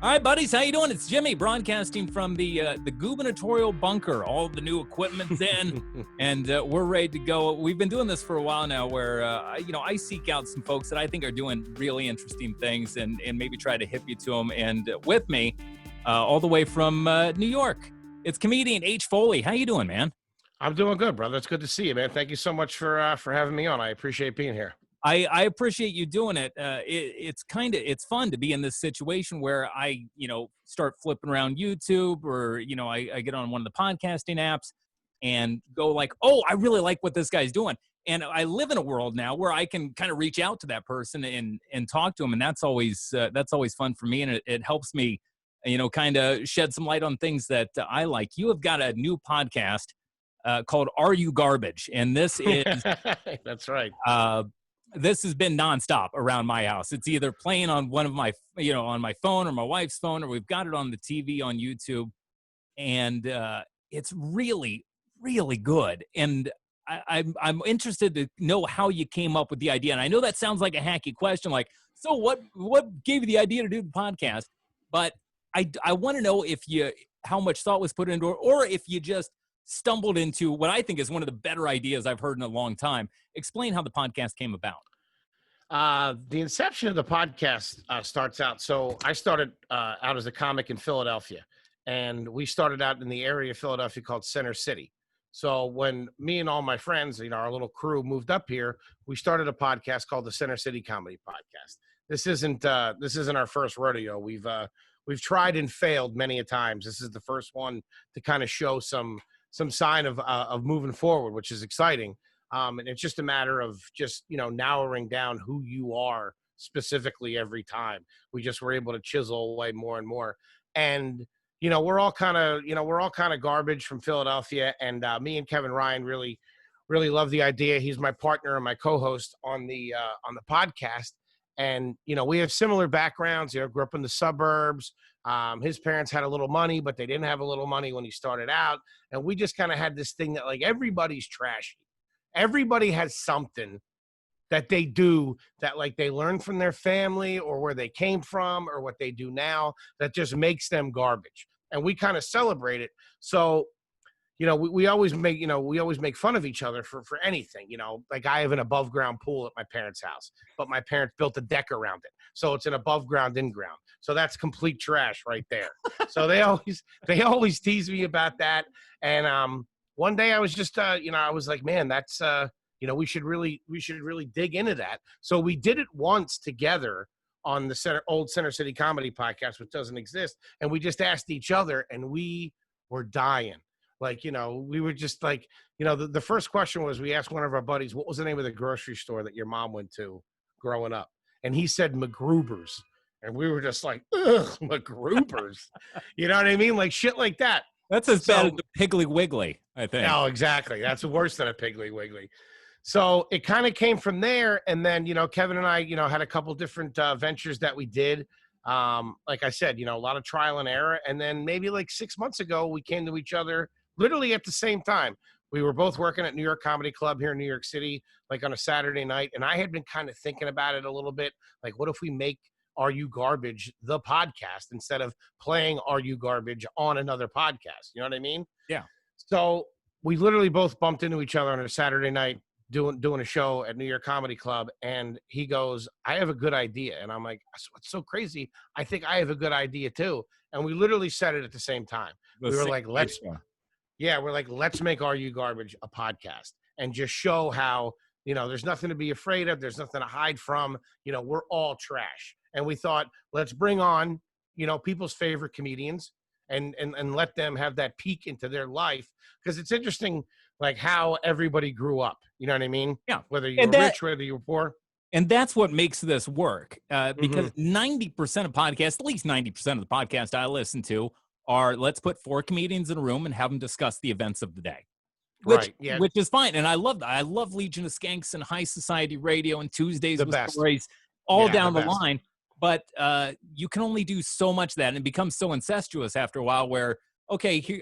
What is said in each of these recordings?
All right, buddies, how you doing? It's Jimmy broadcasting from the gubernatorial bunker. All the new equipment's in, and we're ready to go. We've been doing this for a while now, where I seek out some folks that I think are doing really interesting things, and maybe try to hip you to them. And with me, all the way from New York, it's comedian H. Foley. How you doing, man? I'm doing good, brother. It's good to see you, man. Thank you so much for having me on. I appreciate being here. I appreciate you doing it. It's fun to be in this situation where I start flipping around YouTube, or I get on one of the podcasting apps and go like, oh, I really like what this guy's doing. And I live in a world now where I can kind of reach out to that person and talk to him, and that's always fun for me, and it helps me kind of shed some light on things that I like. You have got a new podcast called Are You Garbage? And this is that's right. This has been nonstop around my house. It's either playing on one of my, on my phone or my wife's phone, or we've got it on the TV on YouTube. And it's really, really good. And I'm interested to know how you came up with the idea. And I know that sounds like a hacky question, like, so what gave you the idea to do the podcast? But I want to know how much thought was put into it, or if you just stumbled into what I think is one of the better ideas I've heard in a long time. Explain how the podcast came about. The inception of the podcast starts out. So I started out as a comic in Philadelphia, and we started out in the area of Philadelphia called Center City. So when me and all my friends, our little crew moved up here, we started a podcast called the Center City Comedy Podcast. This isn't our first rodeo. We've tried and failed many a times. This is the first one to kind of show some sign of moving forward, which is exciting. And it's just a matter of just, narrowing down who you are specifically every time. We just were able to chisel away more and more. And, we're all kind of garbage from Philadelphia. And me and Kevin Ryan really, really love the idea. He's my partner and my co-host on the podcast. And, we have similar backgrounds. Grew up in the suburbs. His parents had a little money, but they didn't have a little money when he started out. And we just kind of had this thing that, like, everybody's trashy. Everybody has something that they do that, like, they learn from their family or where they came from or what they do now that just makes them garbage. And we kind of celebrate it. So, we always make fun of each other for anything. Like, I have an above ground pool at my parents' house, but my parents built a deck around it. So it's an above ground, in ground. So that's complete trash right there. So they always tease me about that. And one day I was just, I was like, man, that's, we should really dig into that. So we did it once together on the old Center City Comedy Podcast, which doesn't exist. And we just asked each other, and we were dying. Like, we were just like, the first question was, we asked one of our buddies, what was the name of the grocery store that your mom went to growing up? And he said McGruber's. And we were just like, ugh, McGruber's. You know what I mean? Like, shit like that. That's as bad as the Piggly Wiggly, I think. No, exactly. That's worse than a Piggly Wiggly. So it kind of came from there. And then, Kevin and I, had a couple different ventures that we did. Like I said, a lot of trial and error. And then maybe like 6 months ago, we came to each other literally at the same time. We were both working at New York Comedy Club here in New York City, like on a Saturday night. And I had been kind of thinking about it a little bit. Like, what if we make Are You Garbage the podcast instead of playing Are You Garbage on another podcast? You know what I mean? Yeah. So we literally both bumped into each other on a Saturday night doing a show at New York Comedy Club. And he goes, I have a good idea. And I'm like, what's so crazy? I think I have a good idea too. And we literally said it at the same time. We were like, let's make Are You Garbage a podcast and just show how, there's nothing to be afraid of. There's nothing to hide from. We're all trash. And we thought, let's bring on, people's favorite comedians and let them have that peek into their life. Because it's interesting, like, how everybody grew up. You know what I mean? Yeah. Whether you're rich, whether you're poor. And that's what makes this work. Because 90% of podcasts, at least 90% of the podcasts I listen to, are let's put four comedians in a room and have them discuss the events of the day. Which is fine. And I love Legion of Skanks and High Society Radio and Tuesdays with Stories all down the line. But you can only do so much of that, and it becomes so incestuous after a while where, okay, here,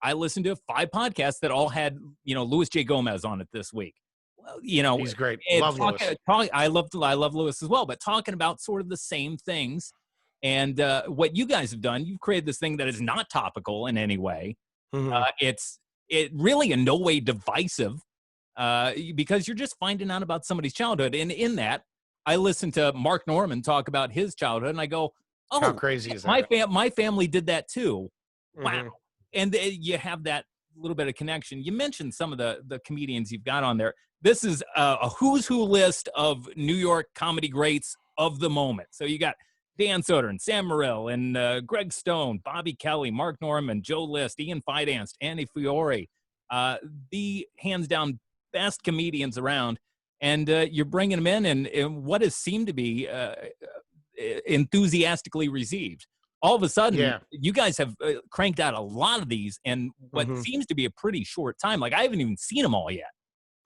I listened to 5 podcasts that all had, Louis J. Gomez on it this week. Well, he's great. Love Louis. I love Louis as well, but talking about sort of the same things And what you guys have done, you've created this thing that is not topical in any way. Mhm. It really in no way divisive, because you're just finding out about somebody's childhood. And in that, I listened to Mark Norman talk about his childhood, and I go, How "Oh, crazy is that? my family did that too." Wow. Mhm. And you have that little bit of connection. You mentioned some of the comedians you've got on there. This is a who's who list of New York comedy greats of the moment. So you got Dan Soder and Sam Morril and Greg Stone, Bobby Kelly, Mark Norman, Joe List, Ian Fidance, Andy Fiore, the hands down best comedians around. And you're bringing them in, and what has seemed to be enthusiastically received. All of a sudden, Yeah. you guys have cranked out a lot of these in what Mhm. seems to be a pretty short time. Like I haven't even seen them all yet.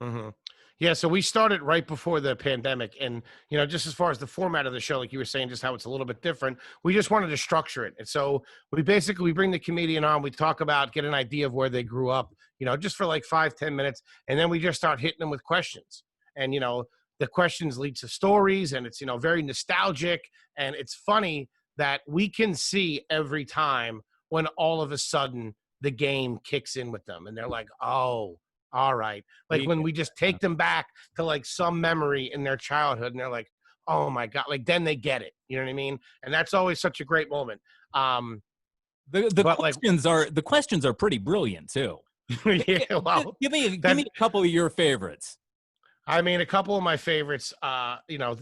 Mhm. Yeah, so we started right before the pandemic, and just as far as the format of the show, like you were saying, just how it's a little bit different. We just wanted to structure it, and so we bring the comedian on, we talk about, get an idea of where they grew up, just for like 5-10 minutes, and then we just start hitting them with questions, and the questions lead to stories, and it's very nostalgic, and it's funny that we can see every time when all of a sudden the game kicks in with them, and they're like, oh. All right. Like We when get we just that. take them back to like some memory in their childhood and they're like, oh my God, like then they get it. You know what I mean? And that's always such a great moment. The But like, questions are pretty brilliant too. yeah, well, Give me that a couple of your favorites. I mean, a couple of my favorites,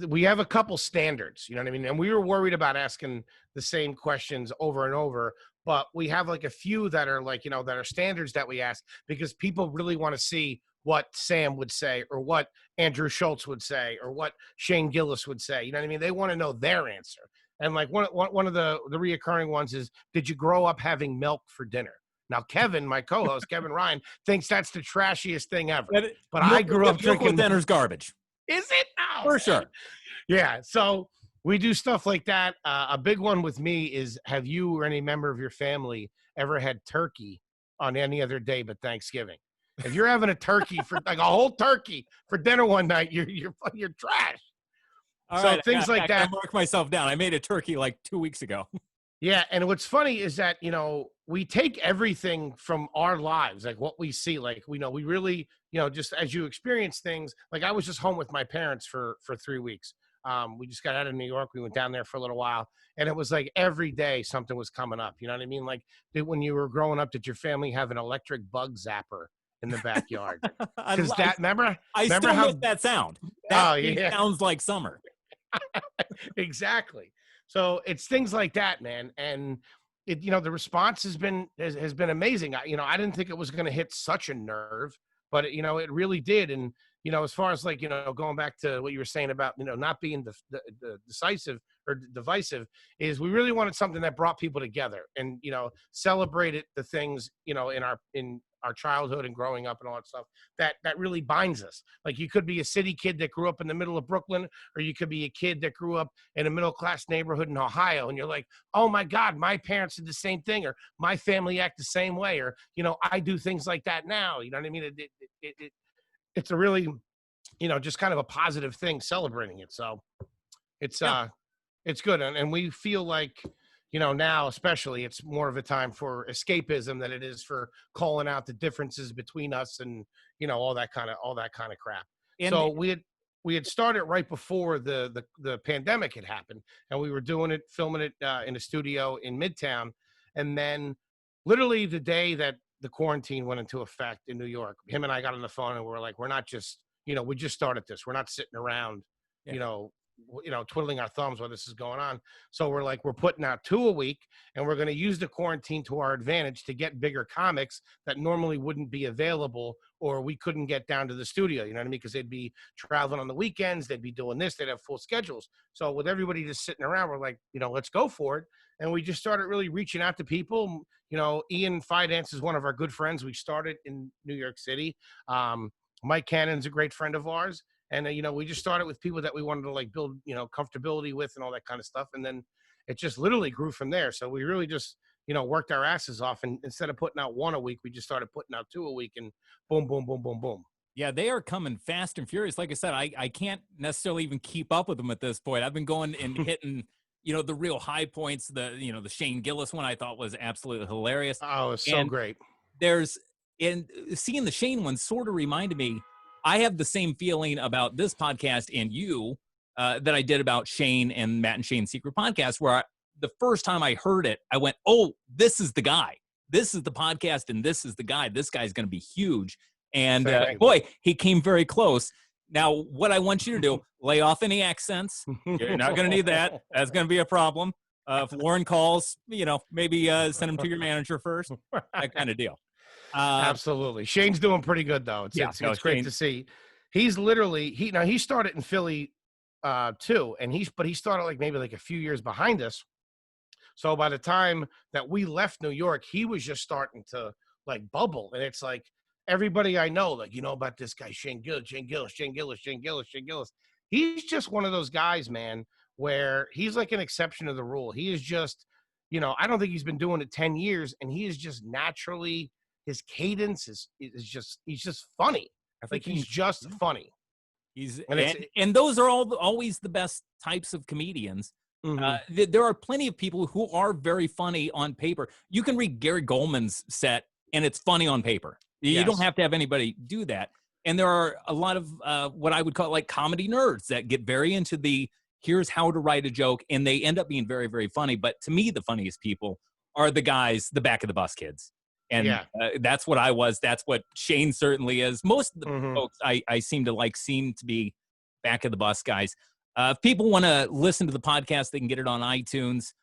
we have a couple standards, you know what I mean? And we were worried about asking the same questions over and over, but we have like a few that are like, that are standards that we ask because people really want to see what Sam would say or what Andrew Schultz would say or what Shane Gillis would say. You know what I mean? They want to know their answer. And like one of the reoccurring ones is, did you grow up having milk for dinner? Now, Kevin, my co-host, Kevin Ryan, thinks that's the trashiest thing ever. But I grew up Milk with drinking. dinner's garbage Is it? Oh, for man. sure. Yeah. So we do stuff like that. A big one with me is, have you or any member of your family ever had turkey on any other day but Thanksgiving? If you're having a turkey for like a whole turkey for dinner one night, you're trash. All So right, things I like gotta that. mark myself down. I made a turkey like 2 weeks ago. Yeah, and what's funny is that, we take everything from our lives, like what we see, like we really, just as you experience things, like I was just home with my parents for 3 weeks. We just got out of New York. We went down there for a little while, and it was like every day something was coming up. You know what I mean? Like, when you were growing up, did your family have an electric bug zapper in the backyard? I, Because I, that remember I remember still miss how that sound. That oh thing yeah. sounds like summer. Exactly. So it's things like that, man. And the response has been amazing. I didn't think it was going to hit such a nerve, but it really did. And as far as like going back to what you were saying about not being the decisive or divisive, is we really wanted something that brought people together and celebrated the things in our childhood and growing up and all that stuff that really binds us. Like, you could be a city kid that grew up in the middle of Brooklyn, or you could be a kid that grew up in a middle class neighborhood in Ohio, and you're like, oh my God, my parents did the same thing, or my family act the same way, or I do things like that now. You know what I mean? It's a really just kind of a positive thing celebrating it. So it's Yeah. it's good, and we feel like now especially it's more of a time for escapism than it is for calling out the differences between us and all that kind of crap. And So we had started right before the pandemic had happened, and we were doing it, filming it in a studio in Midtown, and then literally the day that the quarantine went into effect in New York, him and I got on the phone and we were like, we're not just we just started this, we're not sitting around yeah. you know twiddling our thumbs while this is going on. So we're like, we're putting out 2 a week, and we're going to use the quarantine to our advantage to get bigger comics that normally wouldn't be available, or we couldn't get down to the studio. You know what I mean? Because they'd be traveling on the weekends, they'd be doing this, they'd have full schedules. So with everybody just sitting around, we're like, let's go for it. And we just started really reaching out to people. Ian Fidance is one of our good friends. We started in New York City. Mike Cannon's a great friend of ours. And, we just started with people that we wanted to like build, comfortability with and all that kind of stuff. And then it just literally grew from there. So we really just, worked our asses off. And instead of putting out 1 a week, we just started putting out 2 a week, and boom, boom, boom, boom, boom. Yeah, they are coming fast and furious. Like I said, I can't necessarily even keep up with them at this point. I've been going and hitting you know, the real high points. The Shane Gillis one I thought was absolutely hilarious. Oh, it's so And great. there's and seeing the Shane one sort of reminded me. I have the same feeling about this podcast and you that I did about Shane and Matt and Shane's Secret Podcast, where the first time I heard it, I went, "Oh, this is the guy. This is the podcast, and this is the guy. This guy's going to be huge." And Same. boy, he came very close. Now, what I want you to do, lay off any accents. You're not going to need that. That's going to be a problem. If Lauren calls, you know, maybe send him to your manager first. That kind of deal. Absolutely. Shane's doing pretty good though. It's great to see. He's literally he started in Philly too, and he started like maybe like a few years behind us. So by the time that we left New York, he was just starting to like bubble. And it's like everybody I know, like, you know about this guy, Shane Gillis. He's just one of those guys, man, where he's like an exception to the rule. He is just, I don't think he's been doing it 10 years, and he is just naturally, his cadence is he's just funny. Like he's just funny. And those are always the best types of comedians. Mm-hmm. There are plenty of people who are very funny on paper. You can read Gary Goldman's set, and it's funny on paper. You don't have to have anybody do that. And there are a lot of what I would call like comedy nerds that get very into here's how to write a joke, and they end up being very, very funny. But to me, the funniest people are the guys, the back of the bus kids. And that's what I was. That's what Shane certainly is. Most of the folks I seem to be back of the bus guys. If people want to listen to the podcast, they can get it on iTunes.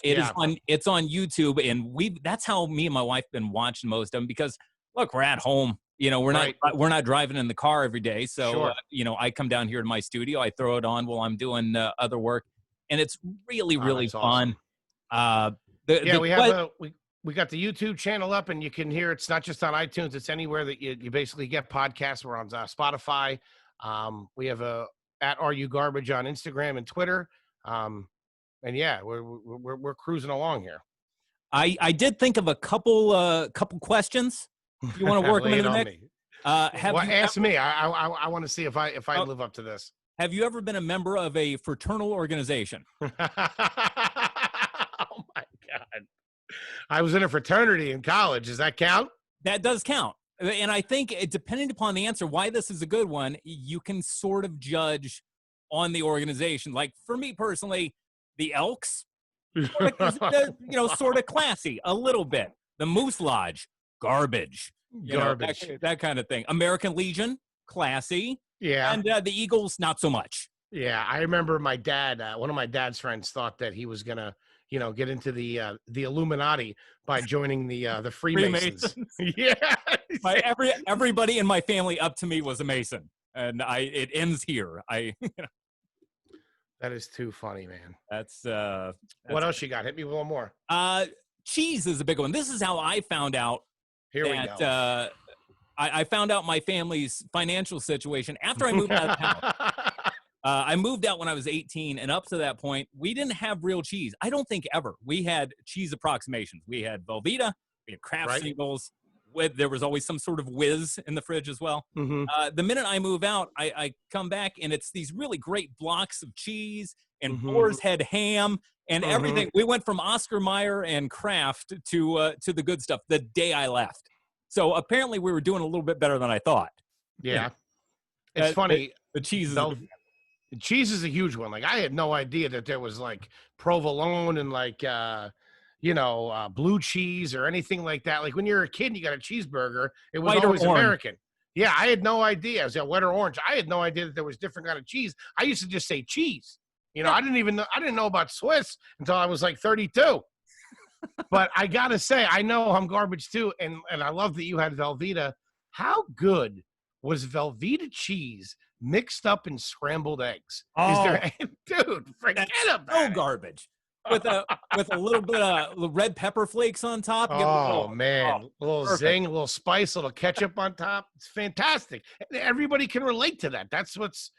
It's on YouTube, and that's how me and my wife have been watching most of them, because look, we're at home. We're not driving in the car every day. So I come down here to my studio, I throw it on while I'm doing other work, and it's really, really fun. Awesome. We got the YouTube channel up, and you can hear it's not just on iTunes. It's anywhere that you basically get podcasts. We're on Spotify. We have at RU Garbage on Instagram and Twitter. And we're cruising along here. I did think of a couple questions. You want to work them in the mix? Ask me. I want to see if I live up to this. Have you ever been a member of a fraternal organization? Oh my God. I was in a fraternity in college. Does that count? That does count. And I think, depending upon the answer, why this is a good one, you can sort of judge on the organization. Like for me personally, the Elks, sort of classy a little bit. The Moose Lodge, garbage. That kind of thing. American Legion, classy. Yeah. And the Eagles, not so much. Yeah, I remember my dad. One of my dad's friends thought that he was gonna, get into the Illuminati by joining the Freemasons. Yeah. Everybody in my family up to me was a Mason, and it ends here. That is too funny, man. That's what else you got? Hit me with one more. Cheese is a big one. This is how I found out. Here we go. I found out my family's financial situation after I moved out of town. I moved out when I was 18, and up to that point, we didn't have real cheese. I don't think ever. We had cheese approximations. We had Velveeta, we had Kraft singles. There was always some sort of whiz in the fridge as well. Mm-hmm. The minute I move out, I come back, and it's these really great blocks of cheese and Boar's Head ham and everything. We went from Oscar Mayer and Kraft to the good stuff the day I left. So apparently we were doing a little bit better than I thought. Yeah. It's funny. The cheese cheese is a huge one. Like I had no idea that there was like provolone and like blue cheese or anything like that. Like when you're a kid and you got a cheesburger, it was always American. Yeah, I had no idea. I was white or orange. I had no idea that there was different kind of cheese. I used to just say cheese. I didn't know about Swiss until I was like 32. But I gotta say, I know I'm garbage too, and I love that you had Velveeta. How good was Velveeta cheese mixed up in scrambled eggs? Dude, forget about it. So garbage. With a little bit of red pepper flakes on top. Man. A little zing, a little spice, a little ketchup on top. It's fantastic. Everybody can relate to that. That's what's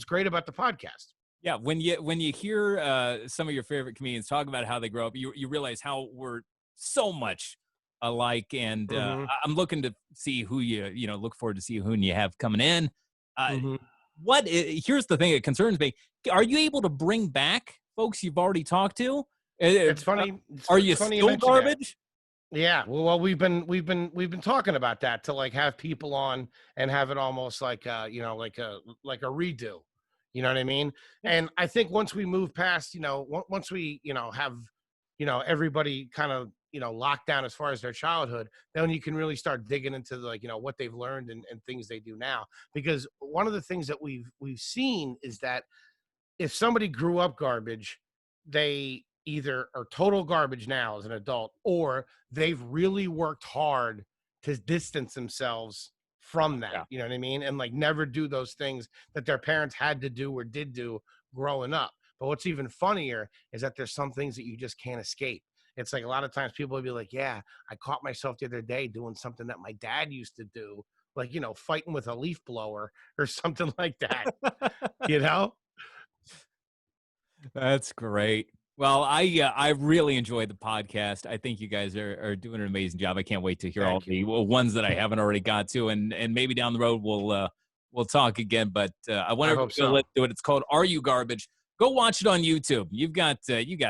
great about the podcast. Yeah, when you hear some of your favorite comedians talk about how they grow up, you realize how we're so much alike. And I'm looking to see who look forward to see who you have coming in. Here's the thing that concerns me: are you able to bring back folks you've already talked to? It's Uh, funny. are It's you funny you still mentioned that. garbage? Yeah, well, we've been talking about that to like have people on and have it almost like like a redo. You know what I mean? Yeah. And I think once we move past, once we have everybody kind of locked down as far as their childhood, then you can really start digging into like what they've learned and things they do now. Because one of the things that we've seen is that if somebody grew up garbage, they either are total garbage now as an adult, or they've really worked hard to distance themselves from that. Yeah. You know what I mean? And like never do those things that their parents had to do or did do growing up. But what's even funnier is that there's some things that you just can't escape. It's like a lot of times people will be like, yeah, I caught myself the other day doing something that my dad used to do, like, fighting with a leaf blower or something like that, you know? That's great. Well, I really enjoyed the podcast. I think you guys are doing an amazing job. I can't wait to hear all Thank you. the ones that I haven't already got to, and maybe down the road we'll talk again. But I want I to hope go. so. Let's do it. It's called "Are You Garbage?" Go watch it on YouTube. You got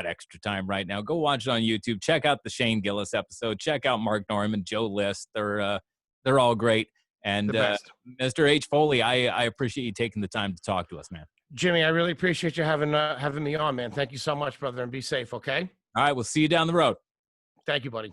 extra time right now. Go watch it on YouTube. Check out the Shane Gillis episode. Check out Mark Norman, Joe List. They're all great. The And best. Mr. H. Foley, I appreciate you taking the time to talk to us, man. Jimmy, I really appreciate you having me on, man. Thank you so much, brother, and be safe, okay? All right, we'll see you down the road. Thank you, buddy.